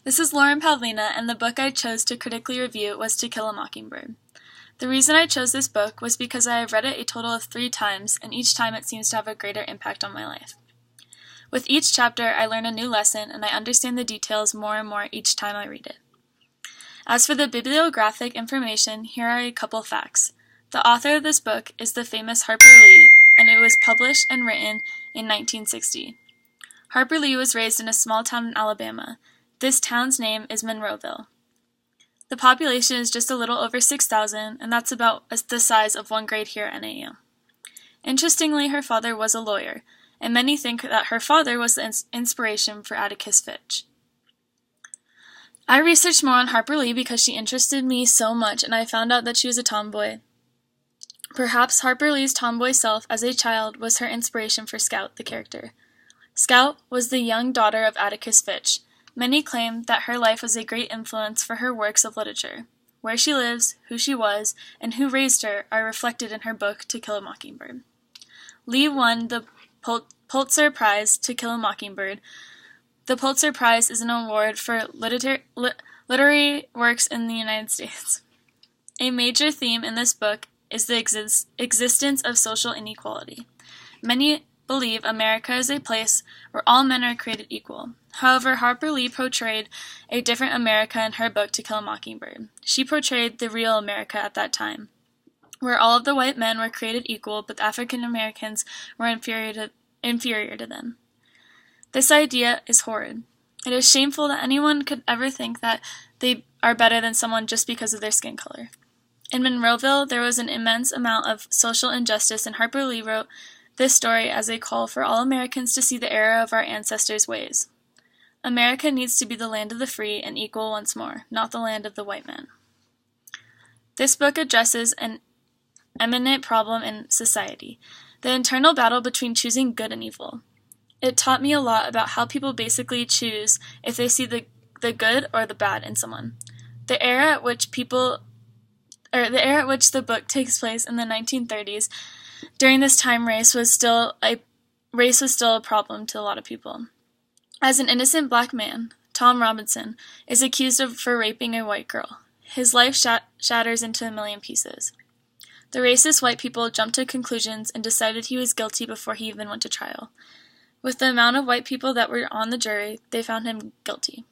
This is Lauren Pavlina, and the book I chose to critically review was To Kill a Mockingbird. The reason I chose this book was because I have read it a total of 3 times, and each time it seems to have a greater impact on my life. With each chapter, I learn a new lesson, and I understand the details more and more each time I read it. As for the bibliographic information, here are a couple facts. The author of this book is the famous Harper Lee, and it was published and written in 1960. Harper Lee was raised in a small town in Alabama. This town's name is Monroeville. The population is just a little over 6,000, and that's about the size of one grade here at NAU. Interestingly, her father was a lawyer, and many think that her father was the inspiration for Atticus Finch. I researched more on Harper Lee because she interested me so much, and I found out that she was a tomboy. Perhaps Harper Lee's tomboy self as a child was her inspiration for Scout, the character. Scout was the young daughter of Atticus Finch. Many claim that her life was a great influence for her works of literature. Where she lives, who she was, and who raised her are reflected in her book To Kill a Mockingbird. Lee won the Pulitzer Prize To Kill a Mockingbird. The Pulitzer Prize is an award for literary works in the United States. A major theme in this book is the existence of social inequality. Many believe America is a place where all men are created equal. However, Harper Lee portrayed a different America in her book To Kill a Mockingbird. She portrayed the real America at that time, where all of the white men were created equal, but the African Americans were inferior to them. This idea is horrid. It is shameful that anyone could ever think that they are better than someone just because of their skin color. In Monroeville, there was an immense amount of social injustice, and Harper Lee wrote this story as a call for all Americans to see the error of our ancestors' ways. America needs to be the land of the free and equal once more, not the land of the white man. This book addresses an eminent problem in society, the internal battle between choosing good and evil. It taught me a lot about how people basically choose if they see the good or the bad in someone. The era at which the book takes place in the 1930s, during this time race was still a problem to a lot of people. As an innocent black man, Tom Robinson is accused for raping a white girl. His life shatters into a million pieces. The racist white people jumped to conclusions and decided he was guilty before he even went to trial. With the amount of white people that were on the jury, they found him guilty.